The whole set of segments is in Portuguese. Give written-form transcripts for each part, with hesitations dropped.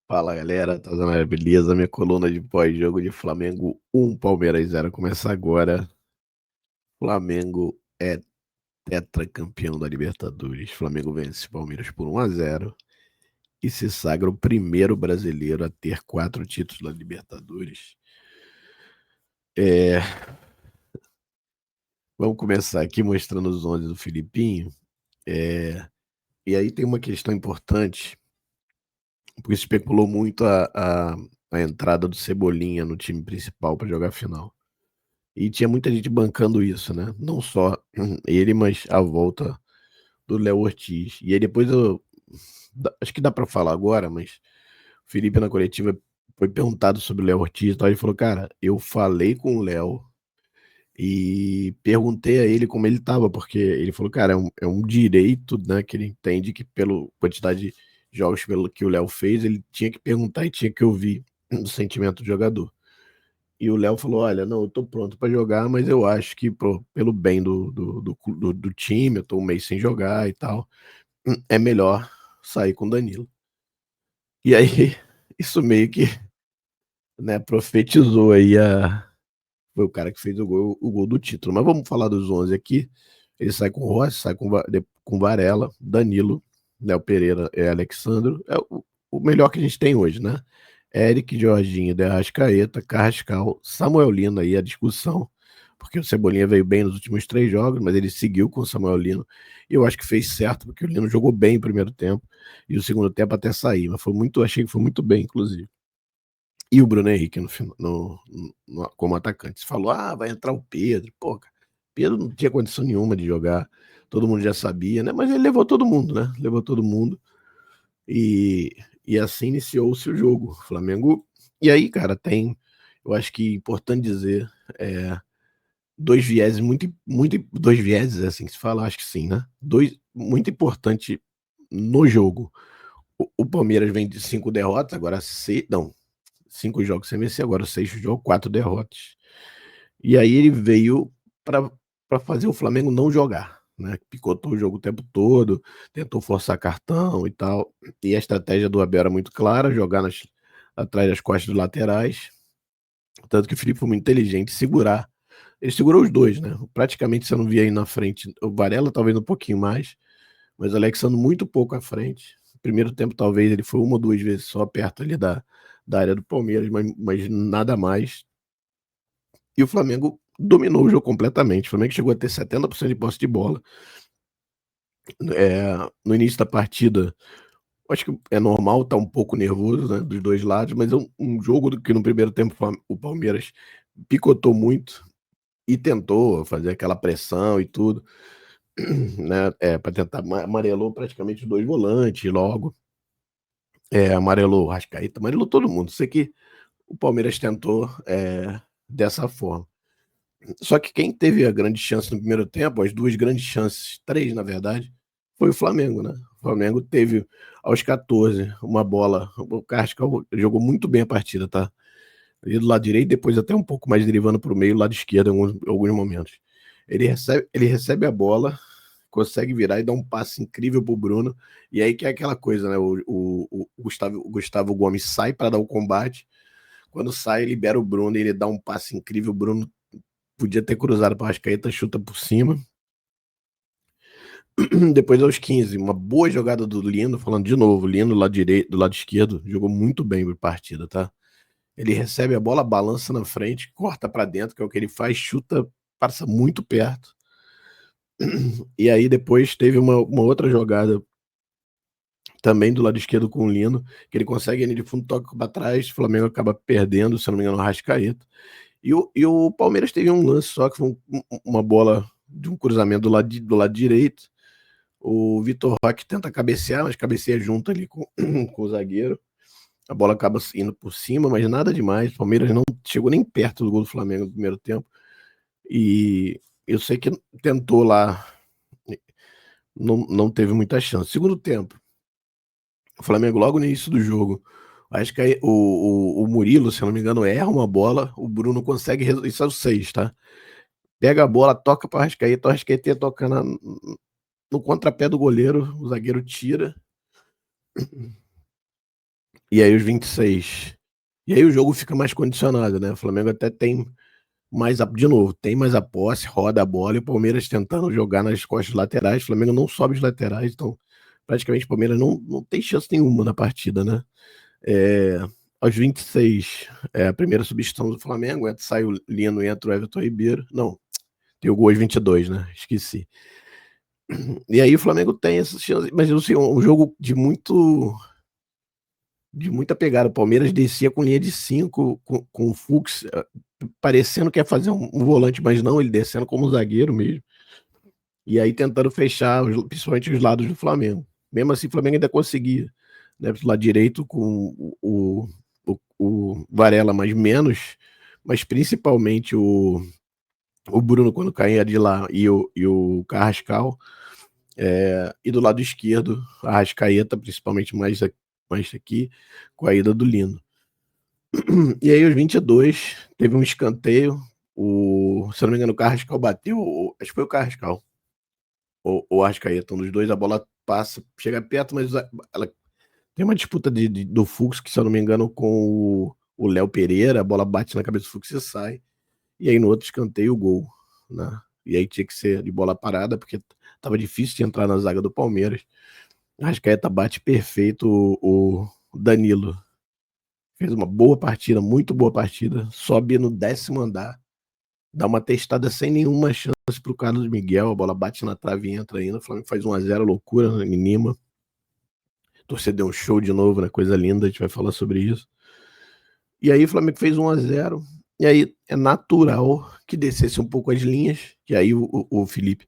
Fala galera, tá dando beleza? Minha coluna de pós-jogo de Flamengo 1, Palmeiras 0 começa agora. Flamengo é tetracampeão da Libertadores. Flamengo vence Palmeiras por 1-0 e se sagra o primeiro brasileiro a ter 4 títulos da Libertadores. É, vamos começar aqui mostrando os 11 do Filipinho. É, e aí tem uma questão importante, porque se especulou muito a entrada do Cebolinha no time principal para jogar a final. E tinha muita gente bancando isso, né? Não só ele, mas a volta do Léo Ortiz. E aí depois acho que dá pra falar agora, mas o Felipe na coletiva foi perguntado sobre o Léo Ortiz e tal. Ele falou, cara, eu falei com o Léo e perguntei a ele como ele tava, porque ele falou, cara, é um direito, né, que ele entende que pela quantidade de jogos que o Léo fez, ele tinha que perguntar e tinha que ouvir o sentimento do jogador. E o Léo falou: Olha, não, eu tô pronto pra jogar, mas eu acho que pelo bem do time, eu tô um mês sem jogar e tal, é melhor sair com o Danilo. E aí, isso meio que, né, profetizou aí foi o cara que fez o gol do título. Mas vamos falar dos 11 aqui. Ele sai com Rossi, sai com Varela, Danilo, Léo Pereira e Alexandro. É o melhor que a gente tem hoje, né? Eric, Jorginho, De Arrascaeta, Carrascal, Samuel Lino aí a discussão, porque o Cebolinha veio bem nos últimos 3 jogos, mas ele seguiu com o Samuel Lino. E eu acho que fez certo, porque o Lino jogou bem no primeiro tempo e o segundo tempo até sair, mas achei que foi muito bem, inclusive. E o Bruno Henrique como atacante. Você falou, vai entrar o Pedro. Pô, cara, Pedro não tinha condição nenhuma de jogar. Todo mundo já sabia, né? Mas ele levou todo mundo, né? Levou todo mundo. E assim iniciou-se o jogo. O Flamengo. E aí, cara, eu acho que é importante dizer, é, dois vieses dois vieses, é assim que se fala, acho que sim, né? Dois, muito importante no jogo. O Palmeiras vem de 5 derrotas, agora não, 5 jogos sem vencer, agora 6 jogos, 4 derrotas. E aí ele veio para fazer o Flamengo não jogar, né? Picotou o jogo o tempo todo, tentou forçar cartão e tal. E a estratégia do Abel era muito clara, jogar atrás das costas dos laterais. Tanto que o Felipe foi muito inteligente, segurar. Ele segurou os dois, né? Praticamente você não via aí na frente. O Varela talvez um pouquinho mais, mas o Alexandre muito pouco à frente. Primeiro tempo, talvez ele foi 1 ou 2 vezes só perto ali da área do Palmeiras, mas nada mais. E o Flamengo dominou o jogo completamente. O Flamengo chegou a ter 70% de posse de bola. No início da partida, acho que é normal estar um pouco nervoso, né, dos dois lados, mas é um jogo que no primeiro tempo o Palmeiras picotou muito e tentou fazer aquela pressão e tudo, né, para tentar amarelou praticamente os dois volantes logo, amarelou o Rascaeta, amarelou todo mundo. Sei que o Palmeiras tentou dessa forma. Só que quem teve a grande chance no primeiro tempo, as duas grandes chances, três na verdade, foi o Flamengo, né? O Flamengo teve aos 14 uma bola. O Carrascal jogou muito bem a partida, tá? Ali do lado direito, depois até um pouco mais derivando para o meio, lado esquerdo em alguns momentos. Ele recebe a bola, consegue virar e dar um passe incrível pro Bruno. E aí que é aquela coisa, né? O Gustavo Gomes sai para dar o combate. Quando sai, libera o Bruno e ele dá um passe incrível. O Bruno podia ter cruzado para Arrascaeta, chuta por cima. Depois aos 15, uma boa jogada do Lino, falando de novo, Lino do lado direito, do lado esquerdo, jogou muito bem a partida, tá? Ele recebe a bola, balança na frente, corta para dentro, que é o que ele faz, chuta, passa muito perto. E aí depois teve uma outra jogada também do lado esquerdo com o Lino, que ele consegue ir de fundo, toca para trás, o Flamengo acaba perdendo, se não me engano, o Arrascaeta. E o Palmeiras teve um lance só, que foi uma bola de um cruzamento do lado direito. O Vitor Roque tenta cabecear, mas cabeceia junto ali com o zagueiro. A bola acaba indo por cima, mas nada demais. O Palmeiras não chegou nem perto do gol do Flamengo no primeiro tempo. E eu sei que tentou lá, não teve muita chance. Segundo tempo, o Flamengo logo no início do jogo, acho que aí o Murilo, se eu não me engano, erra uma bola, o Bruno consegue, isso é o 6, tá? Pega a bola, toca para o Arrascaeta ia tocar no contrapé do goleiro, o zagueiro tira. E aí os 26. E aí o jogo fica mais condicionado, né? O Flamengo até tem mais, de novo, tem mais a posse, roda a bola, e o Palmeiras tentando jogar nas costas laterais. O Flamengo não sobe os laterais, então praticamente o Palmeiras não tem chance nenhuma na partida, né? É, aos 26, a primeira substituição do Flamengo, sai o Lino e entra o Everton Ribeiro. Não, tem o gol aos 22, né? Esqueci. E aí o Flamengo tem essa chance, mas assim, um jogo de muita pegada. O Palmeiras descia com linha de 5, com o Fux, parecendo que ia fazer um volante, mas não, ele descendo como zagueiro mesmo. E aí tentando fechar, principalmente os lados do Flamengo. Mesmo assim, o Flamengo ainda conseguia, né? Do lado direito com o Varela, mais menos, mas principalmente o Bruno, quando caía de lá, e o Carrascal. E do lado esquerdo, a Arrascaeta, principalmente mais aqui, com a ida do Lino. E aí, aos 22, teve um escanteio. Se eu não me engano, o Carrascal bateu, acho que foi o Carrascal, ou o Arrascaeta, um dos dois, a bola passa, chega perto, mas ela tem uma disputa do Fux, que se eu não me engano, com o Léo Pereira, a bola bate na cabeça do Fux e sai. E aí no outro escanteio o gol, né? E aí tinha que ser de bola parada, porque tava difícil de entrar na zaga do Palmeiras. Arrascaeta bate perfeito o Danilo. Fez uma boa partida, muito boa partida. Sobe no 10º andar, dá uma testada sem nenhuma chance pro Carlos Miguel. A bola bate na trave e entra ainda. O Flamengo faz 1-0, loucura em Lima. Torcedor deu um show de novo, né? Coisa linda, a gente vai falar sobre isso. E aí o Flamengo fez 1-0. E aí é natural que descesse um pouco as linhas. E aí o Felipe,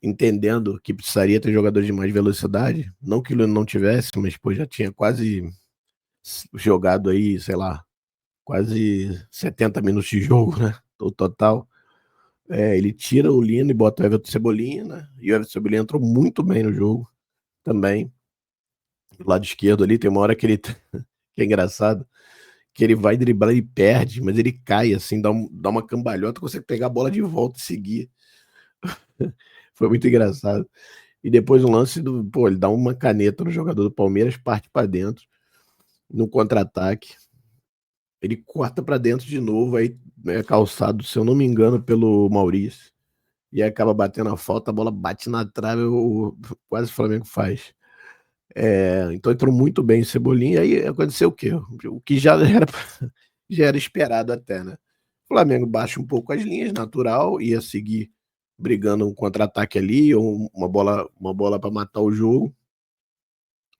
entendendo que precisaria ter jogadores de mais velocidade, não que ele não tivesse, mas pô, já tinha quase jogado aí, sei lá, quase 70 minutos de jogo, né? O total. Ele tira o Lino e bota o Everton Cebolinha, né? E o Everton Cebolinha entrou muito bem no jogo também. Do lado esquerdo ali, tem uma hora que ele. Que é engraçado, que ele vai driblar e perde, mas ele cai assim, dá uma cambalhota, consegue pegar a bola de volta e seguir. Foi muito engraçado. E depois o lance ele dá uma caneta no jogador do Palmeiras, parte para dentro, no contra-ataque. Ele corta para dentro de novo, aí é calçado, se eu não me engano, pelo Maurício. E aí acaba batendo a falta, a bola bate na trave, quase o Flamengo faz. Então entrou muito bem o Cebolinha, aí aconteceu o quê? O que já era esperado até, né? O Flamengo baixa um pouco as linhas, natural, ia seguir brigando um contra-ataque ali, ou uma bola para matar o jogo.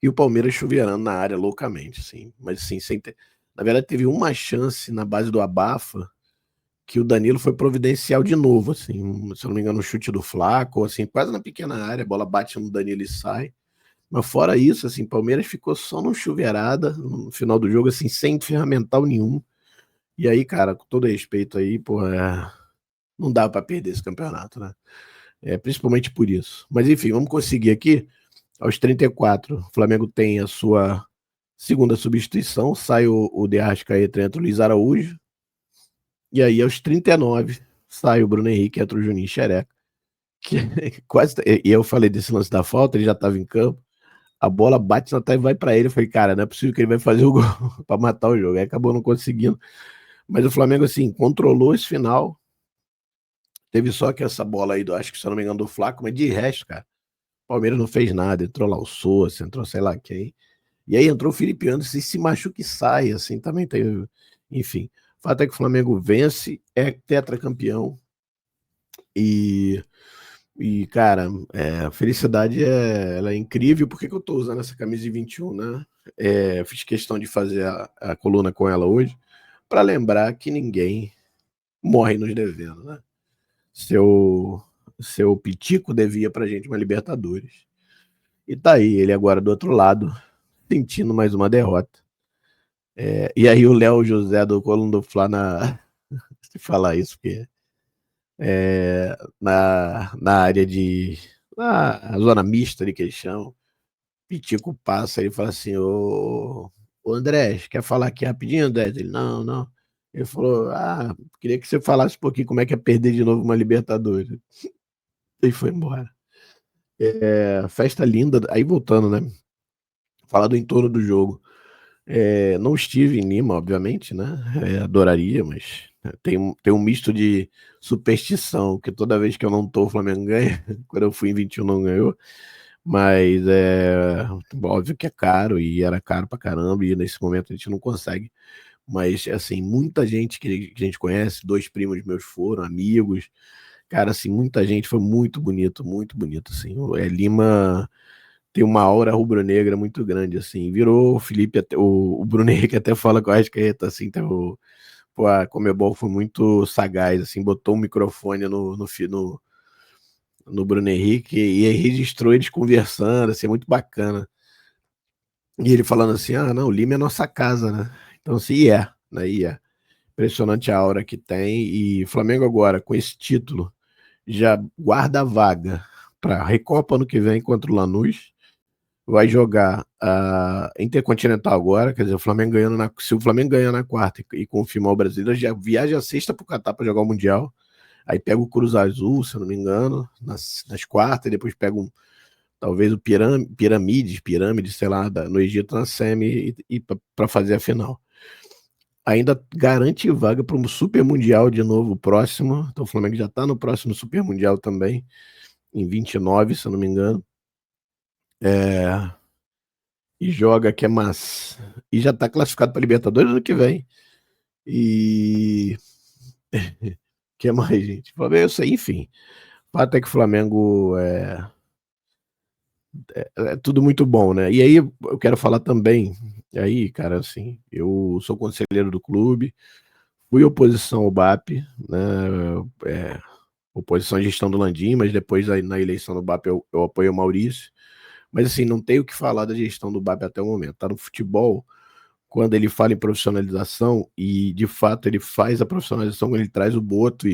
E o Palmeiras chuveirando na área loucamente, assim. Mas assim, sem ter. Na verdade, teve uma chance na base do abafa que o Danilo foi providencial de novo, assim. Se eu não me engano, um chute do Flaco, assim, quase na pequena área, a bola bate no Danilo e sai. Mas fora isso, assim, Palmeiras ficou só no chuveirada no final do jogo, assim, sem ferramental nenhum. E aí, cara, com todo respeito aí, pô, não dá para perder esse campeonato, né? Principalmente por isso. Mas enfim, vamos conseguir aqui. Aos 34, o Flamengo tem a sua segunda substituição, sai o De Arrascaeta, entra o Luiz Araújo. E aí, aos 39, sai o Bruno Henrique, entra o Juninho Xereca. Que quase, e eu falei desse lance da falta, ele já estava em campo. A bola bate na trave e vai para ele. Eu falei, cara, não é possível que ele vai fazer o gol para matar o jogo. Aí acabou não conseguindo. Mas o Flamengo, assim, controlou esse final. Teve só que essa bola aí, acho que se eu não me engano, do Flaco, mas de resto, cara, o Palmeiras não fez nada. Entrou lá o Sousa, entrou sei lá quem. E aí entrou o Felipe Anderson e se machuca e sai, assim, também tem. Enfim, o fato é que o Flamengo vence, é tetracampeão. E, cara, a felicidade ela é incrível. Por que eu tô usando essa camisa de 21, né? Fiz questão de fazer a coluna com ela hoje, para lembrar que ninguém morre nos devendo, né? Seu Pitico devia pra gente uma Libertadores. E tá aí, ele agora do outro lado, sentindo mais uma derrota. E aí o Léo José do Coluna do Fla se falar isso, porque na área na zona mista ali que eles chamam, Pitico passa e fala assim, ô André, quer falar aqui rapidinho, André? Ele, não, não. Ele falou, queria que você falasse um pouquinho como é que é perder de novo uma Libertadores. E foi embora. Festa linda, aí voltando, né? Falar do entorno do jogo. Não estive em Lima, obviamente, né? Adoraria, mas tem um misto de superstição, que toda vez que eu não tô, o Flamengo ganha. Quando eu fui em 21 não ganhou. Mas óbvio que é caro e era caro pra caramba, e nesse momento a gente não consegue. Mas, assim, muita gente que a gente conhece, dois primos meus foram, amigos, cara, assim, muita gente, foi muito bonito, assim. Lima tem uma aura rubro-negra muito grande, assim. Virou o Felipe, o Bruno Henrique até fala com a Arrascaeta, assim, então, pô, a Conmebol foi muito sagaz, assim, botou um microfone no Bruno Henrique e aí registrou eles conversando, assim, muito bacana. E ele falando assim, não, o Lima é nossa casa, né? Então, assim, né? Impressionante a aura que tem. E Flamengo agora, com esse título, já guarda a vaga para a Recopa ano que vem contra o Lanús. Vai jogar a Intercontinental agora, quer dizer, se o Flamengo ganhar na quarta e confirmar o Brasileiro, já viaja a sexta para o Catar para jogar o Mundial. Aí pega o Cruz Azul, se eu não me engano, nas quartas, e depois pega talvez o Pirâmide, sei lá, no Egito na semi e para fazer a final. Ainda garante vaga para um Super Mundial de novo próximo. Então o Flamengo já está no próximo Super Mundial também, em 29, se eu não me engano. E joga que é massa. E já está classificado para Libertadores ano que vem. E que mais, gente? Flamengo, eu sei, enfim. O fato é que o Flamengo é tudo muito bom, né? E aí eu quero falar também, aí, cara, assim, eu sou conselheiro do clube, fui oposição ao BAP, né? É, oposição à gestão do Landim, mas depois aí, na eleição do BAP eu apoio o Maurício. Mas assim, não tenho o que falar da gestão do BAP até o momento. Tá no futebol, quando ele fala em profissionalização, e de fato ele faz a profissionalização, quando ele traz o Boto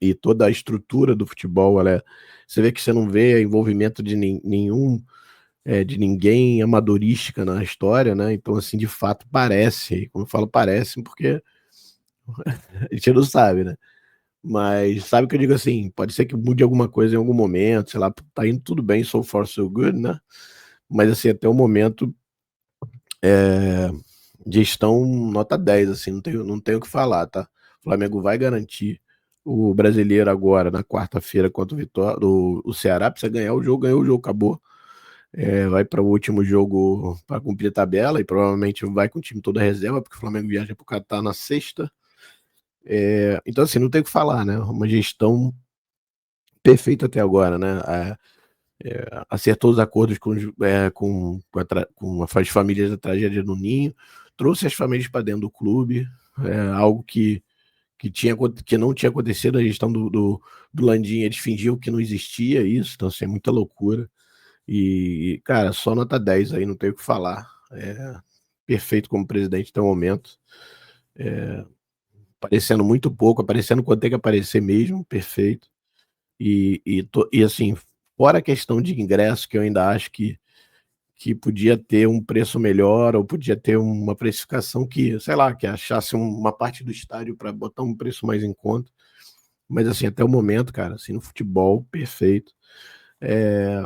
e toda a estrutura do futebol, você vê que você não vê envolvimento de nenhum de ninguém amadorística na história, né? Então, assim, de fato, parece, como eu falo, parece, porque a gente não sabe, né? Mas sabe que eu digo assim, pode ser que mude alguma coisa em algum momento, sei lá, tá indo tudo bem, so far so good, né? Mas assim, até o momento, é, gestão nota 10, assim, não tenho o que falar, tá? O Flamengo vai garantir o brasileiro agora, na quarta-feira, contra o Vitória, o Ceará, precisa ganhar o jogo, ganhou o jogo, acabou. Vai para o último jogo para cumprir a tabela e provavelmente vai com o time toda reserva, porque o Flamengo viaja para o Catar na sexta. Então, assim, não tem o que falar, né? Uma gestão perfeita até agora, né? Acertou os acordos com as famílias da tragédia no Ninho, trouxe as famílias para dentro do clube, algo que não tinha acontecido na gestão do Landim, eles fingiam que não existia isso, então, assim, é muita loucura. E, cara, só nota 10 aí, não tenho o que falar. Perfeito como presidente até o momento. Aparecendo muito pouco, aparecendo quando tem que aparecer mesmo, perfeito. E assim, fora a questão de ingresso, que eu ainda acho que podia ter um preço melhor, ou podia ter uma precificação que, sei lá, que achasse uma parte do estádio para botar um preço mais em conta. Mas assim, até o momento, cara, assim, no futebol, perfeito. É,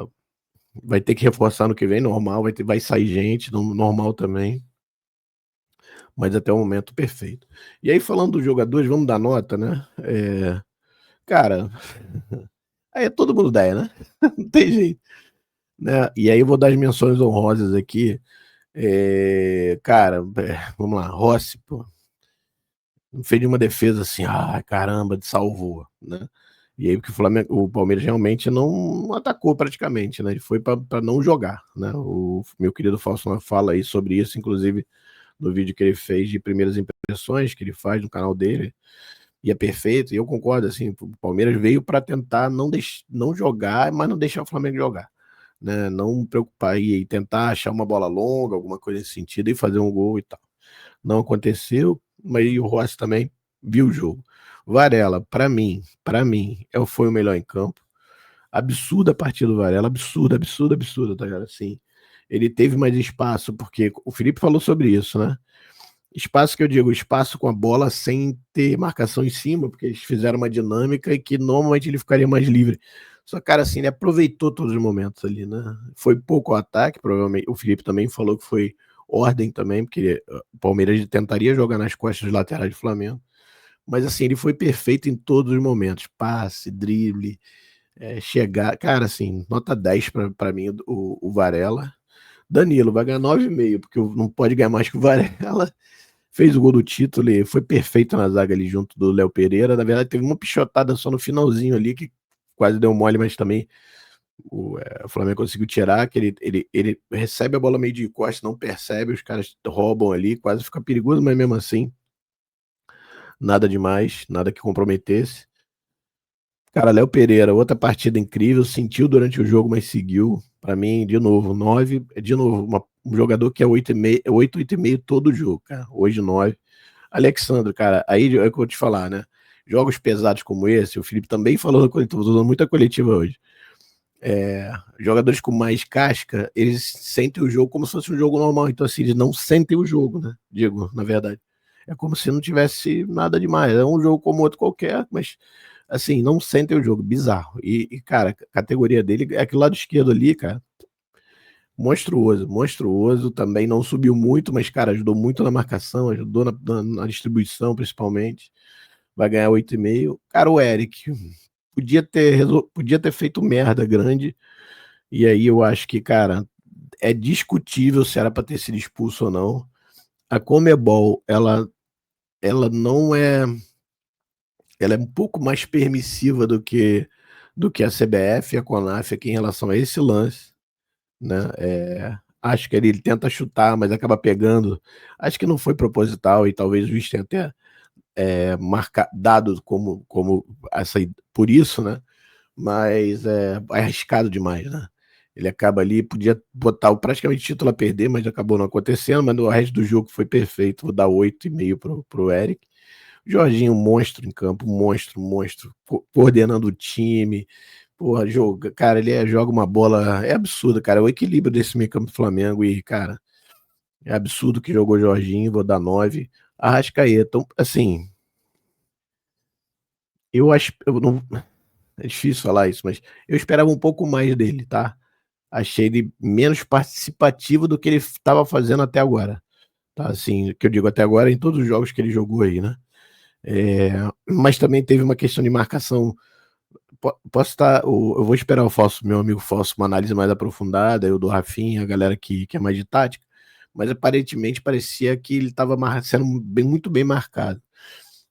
Vai ter que reforçar no que vem, normal, vai sair gente, normal também. Mas até o momento perfeito. E aí, falando dos jogadores, vamos dar nota, né? Cara, aí é todo mundo 10, né? Não tem jeito, né? E aí eu vou dar as menções honrosas aqui. Cara, vamos lá, Rossi, pô, não fez nenhuma defesa assim, caramba, salvou, né? E aí porque o Palmeiras realmente não atacou praticamente, né? Ele foi para não jogar, né? O meu querido Fausto fala aí sobre isso, inclusive no vídeo que ele fez de primeiras impressões que ele faz no canal dele. E é perfeito, e eu concordo, assim, o Palmeiras veio para tentar não jogar, mas não deixar o Flamengo jogar, né? Não preocupar e tentar achar uma bola longa, alguma coisa nesse sentido, e fazer um gol e tal. Não aconteceu, mas o Rossi também viu o jogo. Varela, para mim, foi o melhor em campo. Absurda a partida do Varela, absurda, tá ligado? Assim, ele teve mais espaço, porque o Felipe falou sobre isso, né? Espaço que eu digo, espaço com a bola sem ter marcação em cima, porque eles fizeram uma dinâmica e que normalmente ele ficaria mais livre. Só, cara, assim, ele aproveitou todos os momentos ali, né? Foi pouco o ataque, provavelmente. O Felipe também falou que foi ordem também, porque o Palmeiras tentaria jogar nas costas dos laterais do Flamengo. Mas assim, ele foi perfeito em todos os momentos. Passe, drible, chegar. Cara, assim, nota 10 para mim o Varela. Danilo vai ganhar 9,5, porque não pode ganhar mais que o Varela. Fez o gol do título e foi perfeito na zaga ali junto do Léo Pereira. Na verdade, teve uma pichotada só no finalzinho ali, que quase deu mole, mas também o Flamengo conseguiu tirar, que ele recebe a bola meio de costas, não percebe, os caras roubam ali, quase fica perigoso, mas mesmo assim, nada demais, nada que comprometesse. Cara, Léo Pereira, outra partida incrível, sentiu durante o jogo, mas seguiu. Pra mim, de novo, 9, de novo, um jogador que é 8,5, 8, 8,5 todo jogo, cara. Hoje 9. Alexandre, cara, aí é o que eu vou te falar, né? Jogos pesados como esse, o Felipe também falou na coletiva, tô usando muita coletiva hoje. Jogadores com mais casca, eles sentem o jogo como se fosse um jogo normal. Então, assim, eles não sentem o jogo, né? Digo, na verdade. É como se não tivesse nada demais. É um jogo como outro qualquer, mas, assim, não sentem o jogo. Bizarro. Cara, a categoria dele é aquele lado esquerdo ali, cara. Monstruoso, monstruoso. Também não subiu muito, mas, cara, ajudou muito na marcação, ajudou na distribuição, principalmente. Vai ganhar 8,5. Cara, o Eric podia ter feito merda grande. E aí eu acho que, cara, é discutível se era para ter sido expulso ou não. A Conmebol, ela não é, ela é um pouco mais permissiva do que a CBF e a CONAF aqui em relação a esse lance, né? Acho que ele tenta chutar, mas acaba pegando. Acho que não foi proposital e talvez o juiz tenha até dado como por isso, né? Mas é arriscado demais, né? Ele acaba ali, podia botar praticamente o título a perder, mas acabou não acontecendo, mas no resto do jogo foi perfeito. Vou dar 8,5 pro Eric. Jorginho, monstro em campo, monstro, monstro, coordenando o time. Porra, cara, ele joga uma bola, é absurdo, cara. O equilíbrio desse meio campo do Flamengo e, cara, é absurdo que jogou Jorginho, vou dar 9. Arrascaeta, assim, eu acho, eu não, é difícil falar isso, mas eu esperava um pouco mais dele, tá? Achei ele menos participativo do que ele estava fazendo até agora. Tá? Assim, que eu digo até agora em todos os jogos que ele jogou aí, né? Mas também teve uma questão de marcação. Posso estar. Eu vou esperar meu amigo Fausto, uma análise mais aprofundada, eu do Rafinha, a galera que é mais de tática, mas aparentemente parecia que ele estava sendo muito bem marcado.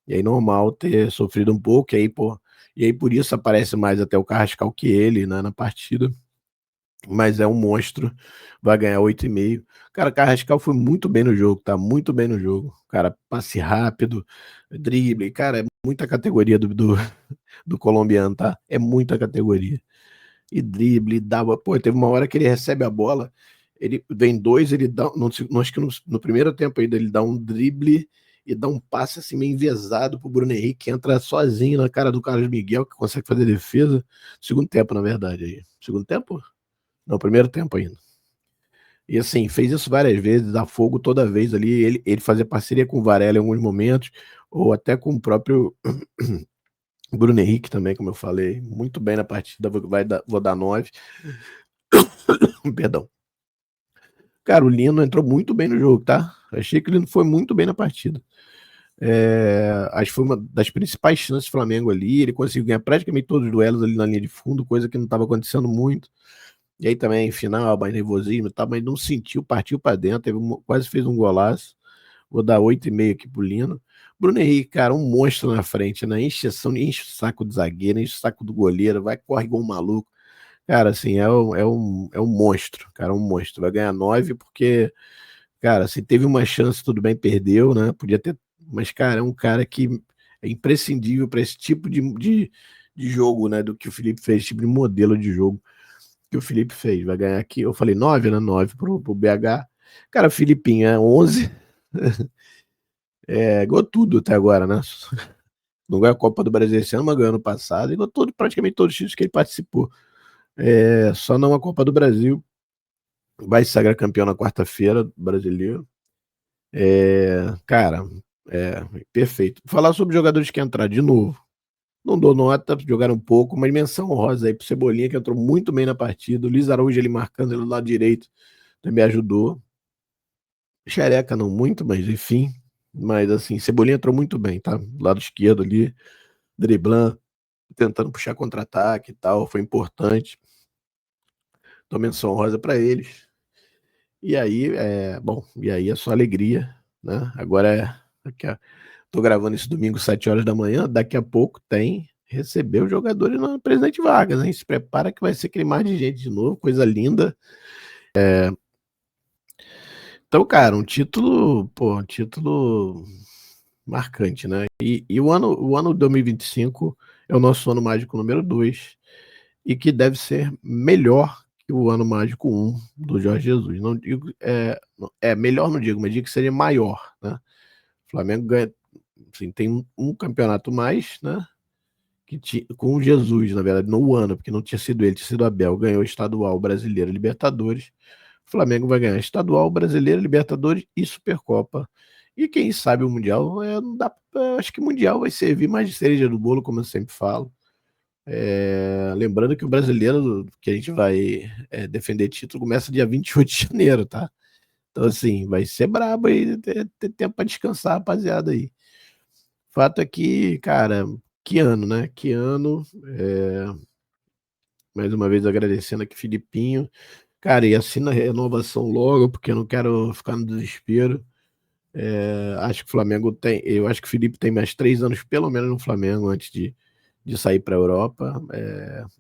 E aí, normal ter sofrido um pouco, e aí por isso aparece mais até o Carrascal que ele, né, na partida. Mas é um monstro, vai ganhar 8,5. Cara, Carrascal foi muito bem no jogo, tá? Muito bem no jogo. Cara, passe rápido, drible, cara, é muita categoria do colombiano, tá? É muita categoria. E drible, dava. Pô, teve uma hora que ele recebe a bola, ele vem dois, ele dá. Acho que no primeiro tempo ainda, ele dá um drible e dá um passe assim meio envezado pro Bruno Henrique, que entra sozinho na cara do Carlos Miguel, que consegue fazer defesa. Segundo tempo, na verdade, aí. Segundo tempo? Não, primeiro tempo ainda. E assim, fez isso várias vezes, dá fogo toda vez ali. Ele fazia parceria com o Varela em alguns momentos, ou até com o próprio Bruno Henrique também, como eu falei. Muito bem na partida, vou dar 9. Perdão. Cara, o Lino entrou muito bem no jogo, tá? Achei que o Lino foi muito bem na partida. Acho que foi uma das principais chances do Flamengo ali. Ele conseguiu ganhar praticamente todos os duelos ali na linha de fundo, coisa que não estava acontecendo muito. E aí também, final, mais nervosismo e tal, mas não sentiu, partiu para dentro, quase fez um golaço. Vou dar 8,5 aqui pro Lino. Bruno Henrique, cara, um monstro na frente, né? Enche o saco do zagueiro, enche o saco do goleiro, vai, corre igual um maluco. Cara, assim, é um monstro, cara, um monstro. Vai ganhar 9 porque, cara, se teve uma chance, tudo bem, perdeu, né? Podia ter. Mas, cara, é um cara que é imprescindível para esse tipo de jogo, né? Do que o Felipe fez, tipo de modelo de jogo que o Felipe fez. Vai ganhar aqui. Eu falei 9, né? 9 pro BH. Cara, Filipinho é 11. Ganhou tudo até agora, né? Não ganhou a Copa do Brasil esse ano, mas ganhou ano passado. E ganhou praticamente todos os títulos que ele participou. Só não a Copa do Brasil. Vai se sagrar campeão na quarta-feira, brasileiro. Cara, perfeito. Falar sobre jogadores que entraram de novo. Não dou nota, jogaram um pouco, mas menção honrosa aí pro Cebolinha, que entrou muito bem na partida. O Luiz Araújo, ele marcando ele do lado direito, também ajudou. Xereca não muito, mas enfim. Mas assim, Cebolinha entrou muito bem, tá? Do lado esquerdo ali, driblando, tentando puxar contra-ataque e tal, foi importante. Dou menção rosa para eles. E aí, bom, e aí é só alegria, né? Agora tô gravando esse domingo, 7 horas da manhã, daqui a pouco tem receber os jogadores no Presidente Vargas, hein? Se prepara que vai ser aquele mar de gente de novo, coisa linda. Então, cara, um título, pô, um título marcante, né? E o ano 2025 é o nosso ano mágico número 2 e que deve ser melhor que o ano mágico um do Jorge Jesus. Não digo, melhor não digo, mas digo que seria maior, né? O Flamengo ganha, assim, tem um campeonato mais, né? Com o Jesus, na verdade, no ano, porque não tinha sido ele, tinha sido Abel, ganhou estadual, brasileiro, Libertadores. O Flamengo vai ganhar estadual, brasileiro, Libertadores e Supercopa. E quem sabe o Mundial, não dá, acho que o Mundial vai servir mais de cereja do bolo, como eu sempre falo. Lembrando que o brasileiro que a gente vai defender título começa dia 28 de janeiro, tá? Então, assim, vai ser brabo aí, ter tempo para descansar, rapaziada aí. Fato é que, cara, que ano, né? Que ano. Mais uma vez agradecendo aqui, Filipinho. Cara, e assina a renovação logo, porque eu não quero ficar no desespero. Acho que o Flamengo tem. Eu acho que o Felipe tem mais 3 anos, pelo menos, no Flamengo, antes de sair para a Europa.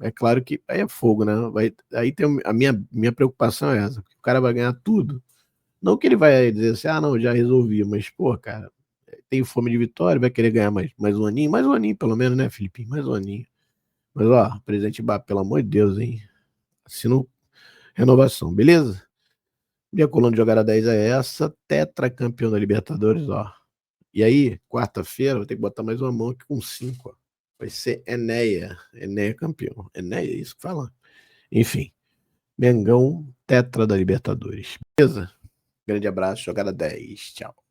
É claro que aí é fogo, né? Aí tem a minha preocupação é essa, porque o cara vai ganhar tudo. Não que ele vai dizer assim, ah, não, já resolvi, mas, pô, cara, tem fome de vitória, vai querer ganhar mais um aninho, pelo menos, né, Felipe? Mais um aninho. Mas, ó, presidente Mbappé, pelo amor de Deus, hein? Assina renovação, beleza? Minha coluna de jogada 10 é essa, tetracampeão da Libertadores, ó. E aí, quarta-feira, vou ter que botar mais uma mão aqui com 5, ó. Vai ser Enéia campeão. Enéia, é isso que fala? Enfim, Mengão, tetra da Libertadores. Beleza? Grande abraço, jogada 10. Tchau.